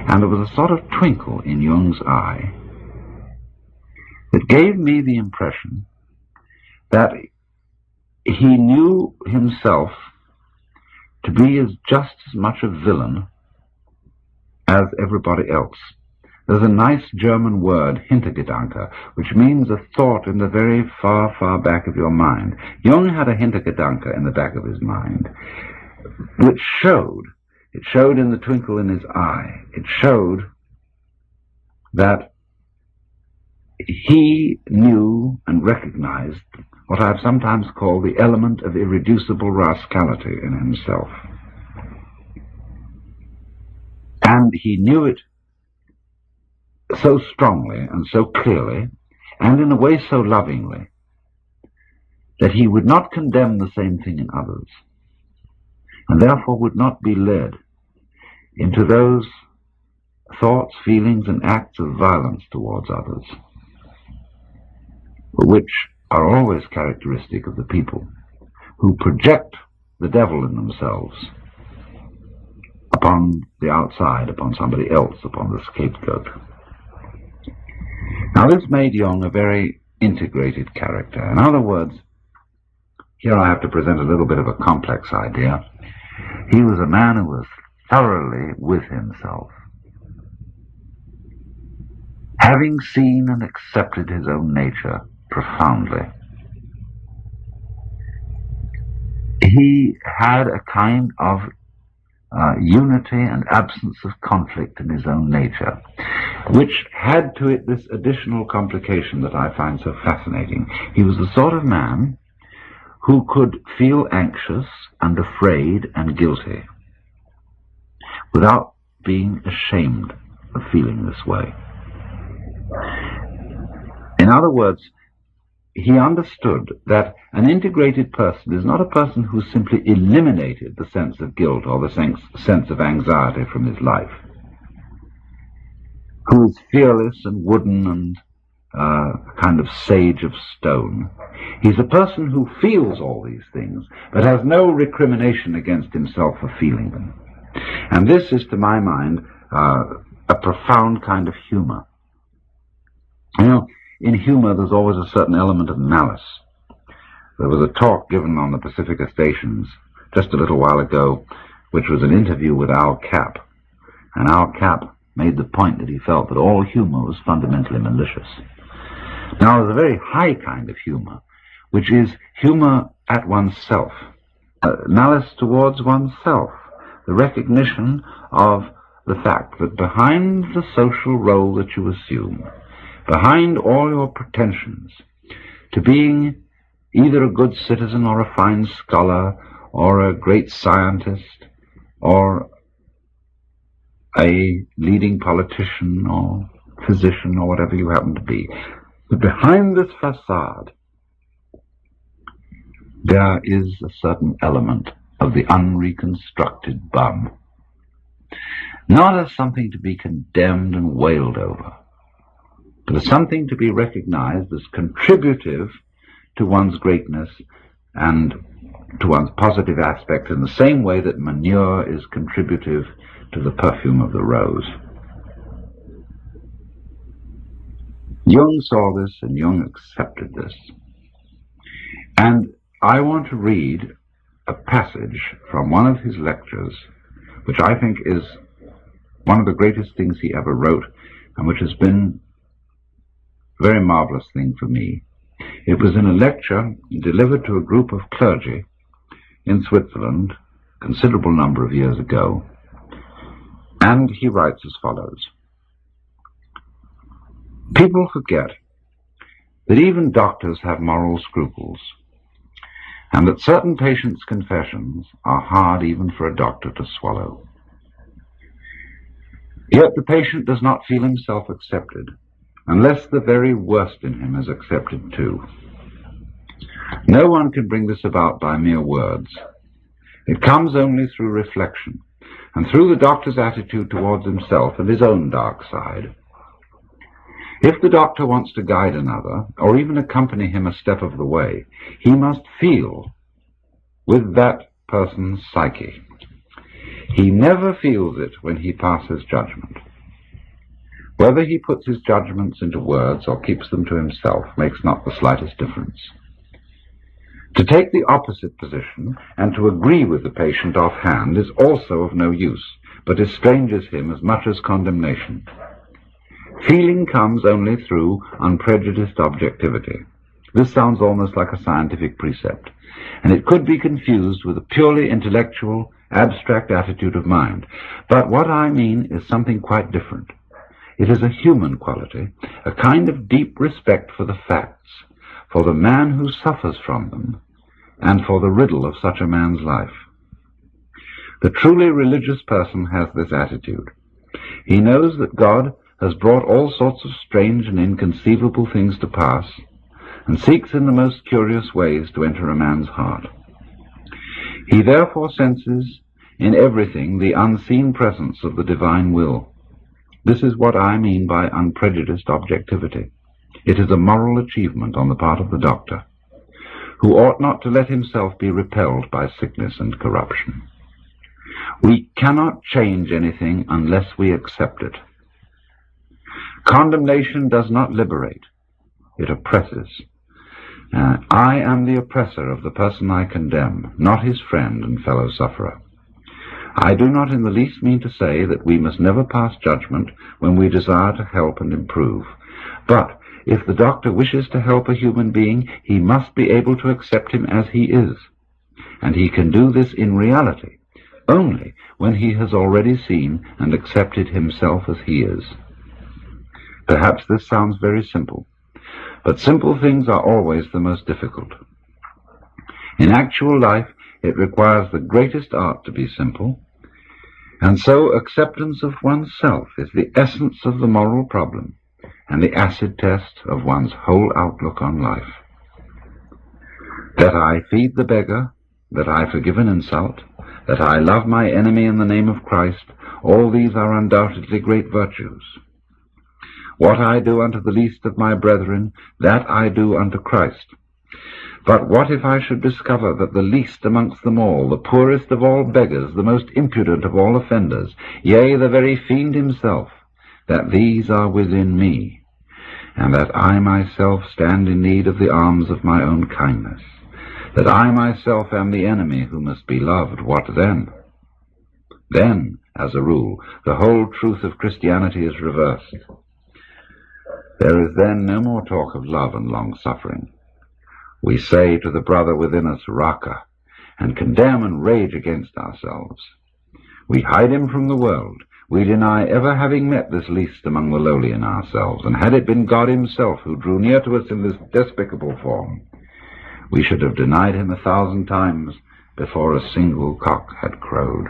And there was a sort of twinkle in Jung's eye that gave me the impression that he knew himself to be just as much a villain as everybody else. There's a nice German word, Hintergedanke, which means a thought in the very far, far back of your mind. Jung had a Hintergedanke in the back of his mind, which it showed in the twinkle in his eye. It showed that he knew and recognized what I've sometimes called the element of irreducible rascality in himself. And he knew it so strongly and so clearly, and in a way so lovingly, that he would not condemn the same thing in others, and therefore would not be led into those thoughts, feelings, and acts of violence towards others, which are always characteristic of the people who project the devil in themselves upon the outside, upon somebody else, upon the scapegoat. Now this made Jung a very integrated character. In other words, here I have to present a little bit of a complex idea. He was a man who was thoroughly with himself, having seen and accepted his own nature profoundly. He had a kind of unity and absence of conflict in his own nature, which had to it this additional complication that I find so fascinating. He was the sort of man who could feel anxious and afraid and guilty without being ashamed of feeling this way. In other words, he understood that an integrated person is not a person who simply eliminated the sense of guilt or the sense of anxiety from his life, who is fearless and wooden and kind of sage of stone. He's a person who feels all these things, but has no recrimination against himself for feeling them. And this is, to my mind, a profound kind of humor. You know, in humor there's always a certain element of malice. There was a talk given on the Pacifica stations just a little while ago, which was an interview with Al Capp. And Al Capp made the point that he felt that all humor was fundamentally malicious. Now, there's a very high kind of humor, which is humor at oneself, malice towards oneself, the recognition of the fact that behind the social role that you assume, behind all your pretensions to being either a good citizen or a fine scholar or a great scientist or a leading politician or physician or whatever you happen to be, but behind this facade there is a certain element of the unreconstructed bum, not as something to be condemned and wailed over, but as something to be recognized as contributive to one's greatness and to one's positive aspects, in the same way that manure is contributive to the perfume of the rose. Jung saw this, and Jung accepted this. And I want to read a passage from one of his lectures, which I think is one of the greatest things he ever wrote, and which has been a very marvelous thing for me. It was in a lecture delivered to a group of clergy in Switzerland a considerable number of years ago, and he writes as follows: "People forget that even doctors have moral scruples, and that certain patients' confessions are hard even for a doctor to swallow. Yet the patient does not feel himself accepted, unless the very worst in him is accepted too. No one can bring this about by mere words. It comes only through reflection, and through the doctor's attitude towards himself and his own dark side. If the doctor wants to guide another, or even accompany him a step of the way, he must feel with that person's psyche. He never feels it when he passes judgment. Whether he puts his judgments into words or keeps them to himself makes not the slightest difference. To take the opposite position and to agree with the patient offhand is also of no use, but estranges him as much as condemnation. Feeling comes only through unprejudiced objectivity. This sounds almost like a scientific precept, and it could be confused with a purely intellectual, abstract attitude of mind. But what I mean is something quite different. It is a human quality, a kind of deep respect for the facts, for the man who suffers from them, and for the riddle of such a man's life. The truly religious person has this attitude. He knows that God has brought all sorts of strange and inconceivable things to pass, and seeks in the most curious ways to enter a man's heart. He therefore senses in everything the unseen presence of the divine will. This is what I mean by unprejudiced objectivity. It is a moral achievement on the part of the doctor, who ought not to let himself be repelled by sickness and corruption. We cannot change anything unless we accept it. Condemnation does not liberate, it oppresses. I am the oppressor of the person I condemn, not his friend and fellow sufferer. I do not in the least mean to say that we must never pass judgment when we desire to help and improve. But if the doctor wishes to help a human being, he must be able to accept him as he is. And he can do this in reality only when he has already seen and accepted himself as he is. Perhaps this sounds very simple, but simple things are always the most difficult. In actual life, it requires the greatest art to be simple, and so acceptance of oneself is the essence of the moral problem and the acid test of one's whole outlook on life. That I feed the beggar, that I forgive an insult, that I love my enemy in the name of Christ, all these are undoubtedly great virtues. What I do unto the least of my brethren, that I do unto Christ. But what if I should discover that the least amongst them all, the poorest of all beggars, the most impudent of all offenders, yea, the very fiend himself, that these are within me, and that I myself stand in need of the alms of my own kindness, that I myself am the enemy who must be loved, what then? Then, as a rule, the whole truth of Christianity is reversed. There is then no more talk of love and long-suffering. We say to the brother within us, Raka, and condemn and rage against ourselves. We hide him from the world. We deny ever having met this least among the lowly in ourselves, and had it been God himself who drew near to us in this despicable form, we should have denied him 1,000 times before a single cock had crowed.